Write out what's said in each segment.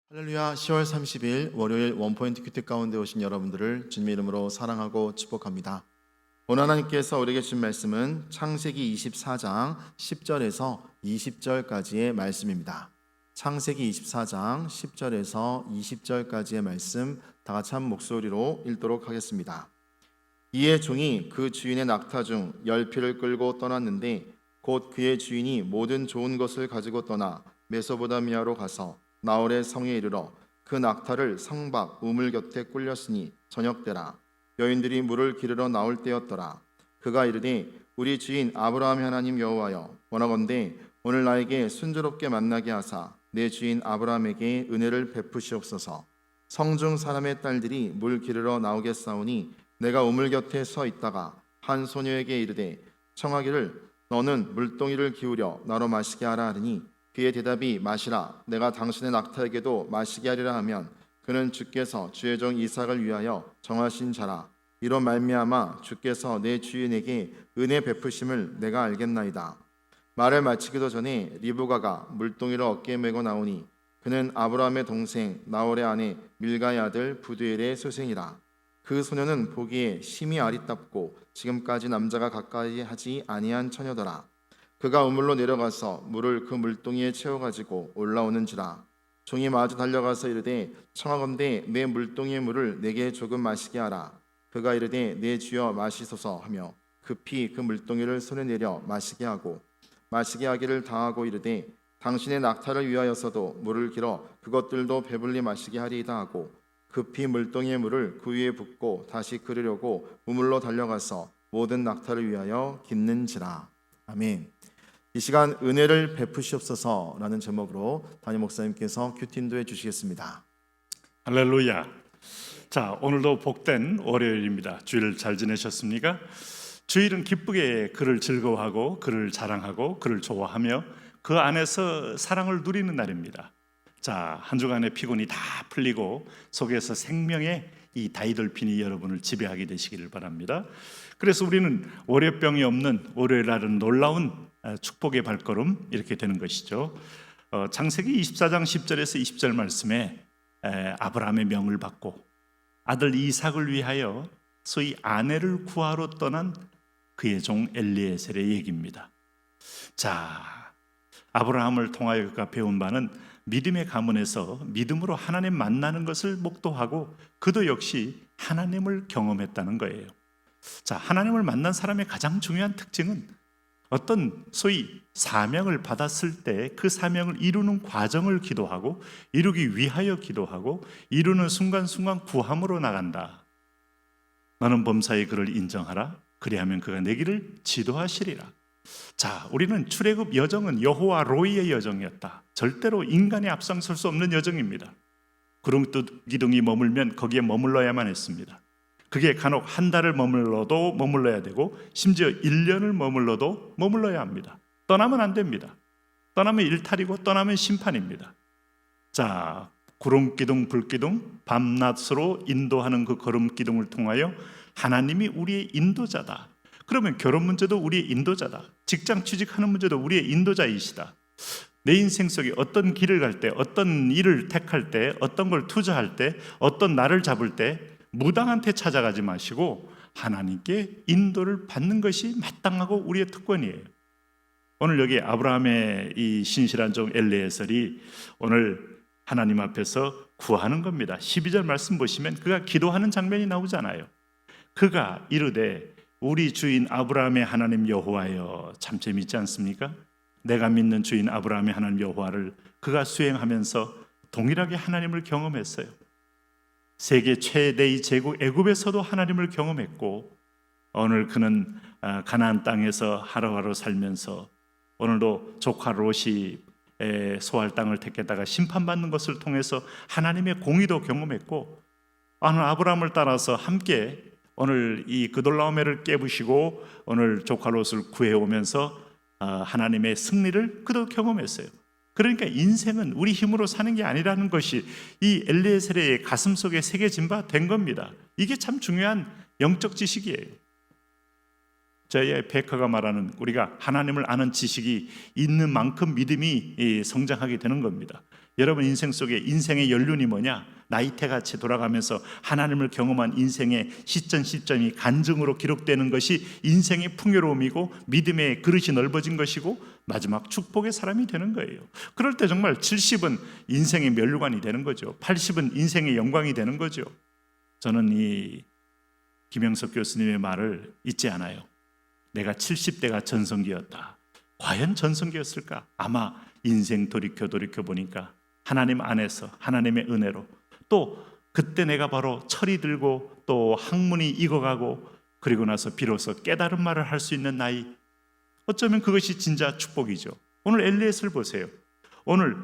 할렐루야. 10월 30일 월요일 원포인트 큐티 가운데 오신 여러분들을 주님의 이름으로 사랑하고 축복합니다. 오늘 하나님께서 우리에게 주신 말씀은 창세기 24장 10절에서 20절까지의 말씀입니다. 창세기 24장 10절에서 20절까지의 말씀 다 같이 한 목소리로 읽도록 하겠습니다. 이에 종이 그 주인의 낙타 중 10피를 끌고 떠났는데 곧 그의 주인이 모든 좋은 것을 가지고 떠나 메소보다미아로 가서 나홀의 성에 이르러 그 낙타를 성 밖 우물 곁에 꿀렸으니 저녁 때라. 여인들이 물을 기르러 나올 때였더라. 그가 이르되 우리 주인 아브라함의 하나님 여호와여, 원하건대 오늘 나에게 순조롭게 만나게 하사 내 주인 아브라함에게 은혜를 베푸시옵소서. 성중 사람의 딸들이 물 기르러 나오겠사오니 내가 우물 곁에 서 있다가 한 소녀에게 이르되 청하기를 너는 물동이를 기울여 나로 마시게 하라 하더니 그의 대답이 마시라, 내가 당신의 낙타에게도 마시게 하리라 하면 그는 주께서 주의 종 이삭을 위하여 정하신 자라. 이로 말미암아 주께서 내 주인에게 은혜 베푸심을 내가 알겠나이다. 말을 마치기도 전에 리브가가 물동이를 어깨에 메고 나오니 그는 아브라함의 동생 나홀의 아내 밀가의 아들 부두엘의 소생이라. 그 소녀는 보기에 심히 아리답고 지금까지 남자가 가까이 하지 아니한 처녀더라. 그가 우물로 내려가서 물을 그 물동이에 채워가지고 올라오는지라. 종이 마주 달려가서 이르되 청하건대 내 물동이의 물을 내게 조금 마시게 하라. 그가 이르되 내 주여 마시소서 하며 급히 그 물동이를 손에 내려 마시게 하고 마시게 하기를 다하고 이르되 당신의 낙타를 위하여서도 물을 길어 그것들도 배불리 마시게 하리이다 하고 급히 물동이의 물을 그 위에 붓고 다시 그르려고 우물로 달려가서 모든 낙타를 위하여 깃는지라. 아멘. 이 시간 은혜를 베푸시옵소서라는 제목으로 담임 목사님께서 큐티 인도해 주시겠습니다. 할렐루야. 자, 오늘도 복된 월요일입니다. 주일 잘 지내셨습니까? 주일은 기쁘게 그를 즐거워하고 그를 자랑하고 그를 좋아하며 그 안에서 사랑을 누리는 날입니다. 자, 한 주간의 피곤이 다 풀리고 속에서 생명의 이 다이돌핀이 여러분을 지배하게 되시기를 바랍니다. 그래서 우리는 월요병이 없는 월요일 날은 놀라운 축복의 발걸음 이렇게 되는 것이죠. 창세기 24장 10절에서 20절 말씀에 아브라함의 명을 받고 아들 이삭을 위하여 소위 아내를 구하러 떠난 그의 종 엘리에셀의 얘기입니다. 자, 아브라함을 통하여 그가 배운 바는 믿음의 가문에서 믿음으로 하나님 만나는 것을 목도하고 그도 역시 하나님을 경험했다는 거예요. 자, 하나님을 만난 사람의 가장 중요한 특징은 어떤 소위 사명을 받았을 때 그 사명을 이루는 과정을 기도하고 이루기 위하여 기도하고 이루는 순간순간 구함으로 나간다. 너는 범사의 그를 인정하라. 그리하면 그가 내 길을 지도하시리라. 자, 우리는 출애굽 여정은 여호와 로이의 여정이었다. 절대로 인간이 앞장설 수 없는 여정입니다. 구름기둥이 머물면 거기에 머물러야만 했습니다. 그게 간혹 한 달을 머물러도 머물러야 되고 심지어 1년을 머물러도 머물러야 합니다. 떠나면 안 됩니다. 떠나면 일탈이고 떠나면 심판입니다. 자, 구름기둥 불기둥 밤낮으로 인도하는 그 구름기둥을 통하여 하나님이 우리의 인도자다. 그러면 결혼 문제도 우리의 인도자다. 직장 취직하는 문제도 우리의 인도자이시다. 내 인생 속에 어떤 길을 갈 때, 어떤 일을 택할 때, 어떤 걸 투자할 때, 어떤 날을 잡을 때 무당한테 찾아가지 마시고 하나님께 인도를 받는 것이 마땅하고 우리의 특권이에요. 오늘 여기 아브라함의 이 신실한 종 엘리에셀이 오늘 하나님 앞에서 구하는 겁니다. 12절 말씀 보시면 그가 기도하는 장면이 나오잖아요. 그가 이르되 우리 주인 아브라함의 하나님 여호와여. 참 재밌지 않습니까? 내가 믿는 주인 아브라함의 하나님 여호와를 그가 수행하면서 동일하게 하나님을 경험했어요. 세계 최대의 제국 애굽에서도 하나님을 경험했고 오늘 그는 가나안 땅에서 하루하루 살면서 오늘도 조카 롯이 소할 땅을 택했다가 심판받는 것을 통해서 하나님의 공의도 경험했고 오늘 아브라함을 따라서 함께 오늘 이 그돌라오메를 깨부시고 오늘 조카 롯을 구해오면서 하나님의 승리를 그도 경험했어요. 그러니까 인생은 우리 힘으로 사는 게 아니라는 것이 이 엘리에셀의 가슴 속에 새겨진 바 된 겁니다. 이게 참 중요한 영적 지식이에요. 저희의 베커가 말하는 우리가 하나님을 아는 지식이 있는 만큼 믿음이 성장하게 되는 겁니다. 여러분 인생 속에 인생의 연륜이 뭐냐? 나이테같이 돌아가면서 하나님을 경험한 인생의 시점이 간증으로 기록되는 것이 인생의 풍요로움이고 믿음의 그릇이 넓어진 것이고 마지막 축복의 사람이 되는 거예요. 그럴 때 정말 70은 인생의 면류관이 되는 거죠. 80은 인생의 영광이 되는 거죠. 저는 이 김영석 교수님의 말을 잊지 않아요. 내가 70대가 전성기였다. 과연 전성기였을까? 아마 인생 돌이켜 보니까 하나님 안에서 하나님의 은혜로 또 그때 내가 바로 철이 들고 또 학문이 익어가고 그리고 나서 비로소 깨달은 말을 할 수 있는 나이, 어쩌면 그것이 진짜 축복이죠. 오늘 엘리에스를 보세요. 오늘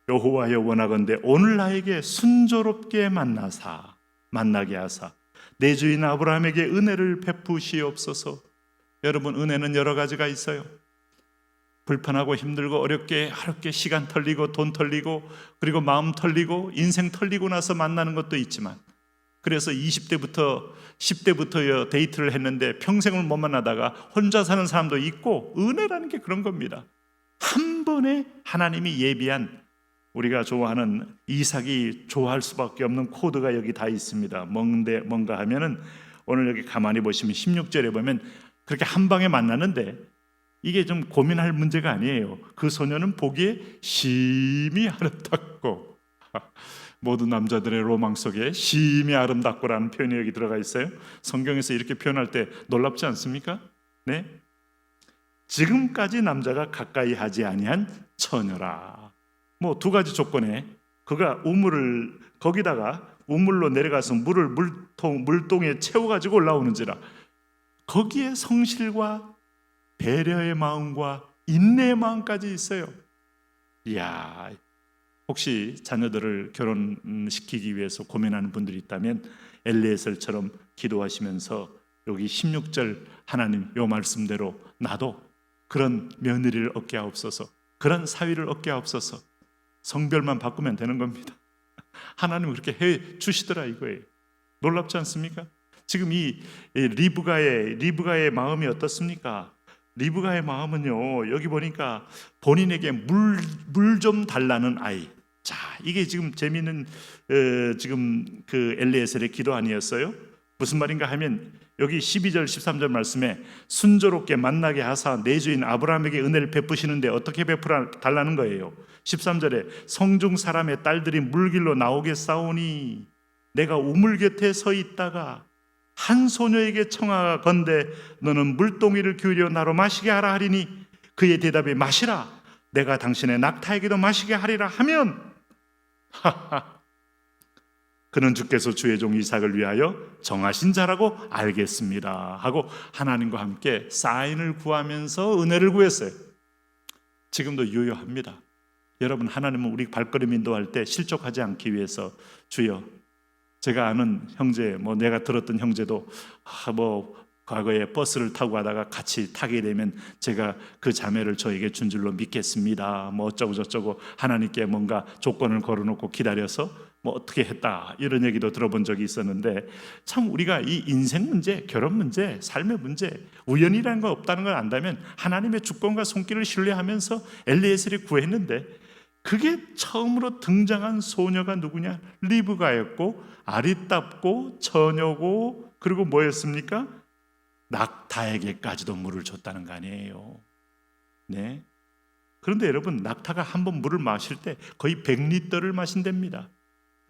여호와여 원하건대 오늘 나에게 순조롭게 만나게 하사 내 주인 아브라함에게 은혜를 베푸시옵소서. 여러분, 은혜는 여러 가지가 있어요. 불편하고 힘들고 어렵게 시간 털리고 돈 털리고 그리고 마음 털리고 인생 털리고 나서 만나는 것도 있지만, 그래서 20대부터 10대부터 데이트를 했는데 평생을 못 만나다가 혼자 사는 사람도 있고, 은혜라는 게 그런 겁니다. 한 번에 하나님이 예비한, 우리가 좋아하는 이삭이 좋아할 수밖에 없는 코드가 여기 다 있습니다. 뭔가 하면은 오늘 여기 가만히 보시면 16절에 보면 그렇게 한 방에 만나는데 이게 좀 고민할 문제가 아니에요. 그 소녀는 보기에 심히 아름답고, 모든 남자들의 로망 속에 심히 아름답고라는 표현이 여기 들어가 있어요. 성경에서 이렇게 표현할 때 놀랍지 않습니까? 네, 지금까지 남자가 가까이 하지 아니한 처녀라. 뭐 두 가지 조건에 그가 우물을 거기다가 우물로 내려가서 물을 물동에 채워가지고 올라오는지라, 거기에 성실과 배려의 마음과 인내의 마음까지 있어요. 이야, 혹시 자녀들을 결혼시키기 위해서 고민하는 분들이 있다면 엘리에셀처럼 기도하시면서 여기 16절 하나님 요 말씀대로 나도 그런 며느리를 얻게 하옵소서, 그런 사위를 얻게 하옵소서. 성별만 바꾸면 되는 겁니다. 하나님은 그렇게 해 주시더라 이거예요. 놀랍지 않습니까? 지금 이 리브가의 마음이 어떻습니까? 리브가의 마음은요, 여기 보니까 본인에게 물 좀 달라는 아이. 자, 이게 지금 재미있는 지금 그 엘리에셀의 기도 아니었어요? 무슨 말인가 하면 여기 12절 13절 말씀에 순조롭게 만나게 하사 내 주인 아브라함에게 은혜를 베푸시는데 어떻게 베풀어 달라는 거예요? 13절에 성중 사람의 딸들이 물길로 나오게 싸우니 내가 우물 곁에 서 있다가 한 소녀에게 청하건대 너는 물동이를 기울여 나로 마시게 하라 하리니 그의 대답이 마시라, 내가 당신의 낙타에게도 마시게 하리라 하면 그는 주께서 주의 종 이삭을 위하여 정하신 자라고 알겠습니다 하고 하나님과 함께 사인을 구하면서 은혜를 구했어요. 지금도 유효합니다. 여러분, 하나님은 우리 발걸음 인도할 때 실족하지 않기 위해서 주여, 제가 아는 형제, 내가 들었던 형제도 과거에 버스를 타고 가다가 같이 타게 되면 제가 그 자매를 저에게 준 줄로 믿겠습니다. 어쩌고 저쩌고 하나님께 뭔가 조건을 걸어놓고 기다려서 어떻게 했다, 이런 얘기도 들어본 적이 있었는데, 참 우리가 이 인생 문제, 결혼 문제, 삶의 문제, 우연이라는 거 없다는 걸 안다면 하나님의 주권과 손길을 신뢰하면서 엘리에셀이 구했는데, 그게 처음으로 등장한 소녀가 누구냐? 리브가였고 아리답고 처녀고, 그리고 뭐였습니까? 낙타에게까지도 물을 줬다는 거 아니에요. 네. 그런데 여러분, 낙타가 한번 물을 마실 때 거의 100리터를 마신답니다.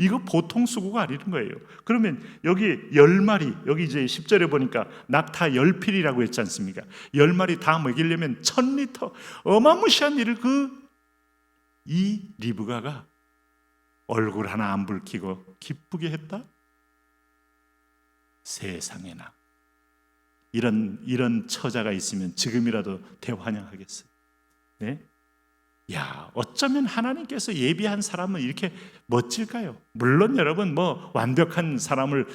이거 보통 수고가 아니는 거예요. 그러면 여기 10마리, 여기 이제 10절에 보니까 낙타 10필이라고 했지 않습니까? 10마리 다 먹이려면 1000리터, 어마무시한 일을 이 리브가가 얼굴 하나 안 붉히고 기쁘게 했다? 세상에나 이런 처자가 있으면 지금이라도 대환영하겠어요. 네? 야, 어쩌면 하나님께서 예비한 사람은 이렇게 멋질까요? 물론 여러분 완벽한 사람을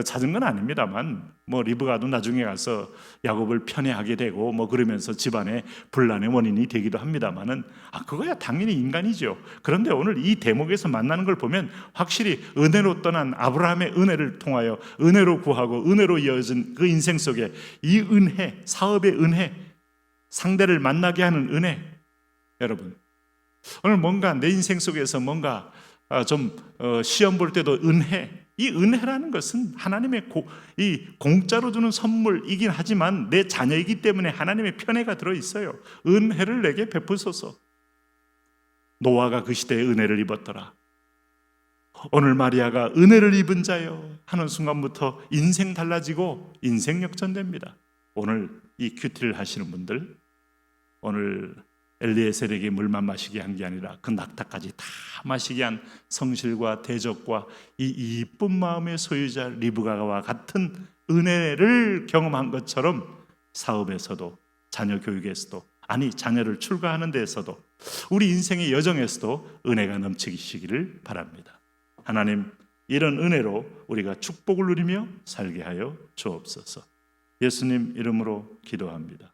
찾은 건 아닙니다만 리브가도 나중에 가서 야곱을 편애하게 되고 그러면서 집안에 분란의 원인이 되기도 합니다만은 그거야 당연히 인간이죠. 그런데 오늘 이 대목에서 만나는 걸 보면 확실히 은혜로 떠난 아브라함의 은혜를 통하여 은혜로 구하고 은혜로 이어진 그 인생 속에 이 은혜, 사업의 은혜, 상대를 만나게 하는 은혜, 여러분 오늘 뭔가 내 인생 속에서 뭔가 좀 시험 볼 때도 이 은혜라는 것은 하나님의 이 공짜로 주는 선물이긴 하지만 내 자녀이기 때문에 하나님의 편애가 들어있어요. 은혜를 내게 베푸소서. 노아가 그 시대에 은혜를 입었더라. 오늘 마리아가 은혜를 입은 자요 하는 순간부터 인생 달라지고 인생 역전됩니다. 오늘 이 큐티를 하시는 분들, 오늘 엘리에셀에게 물만 마시게 한 게 아니라 그 낙타까지 다 마시게 한 성실과 대적과 이 이쁜 마음의 소유자 리브가와 같은 은혜를 경험한 것처럼 사업에서도, 자녀 교육에서도, 아니 자녀를 출가하는 데에서도, 우리 인생의 여정에서도 은혜가 넘치시기를 바랍니다. 하나님, 이런 은혜로 우리가 축복을 누리며 살게 하여 주옵소서. 예수님 이름으로 기도합니다.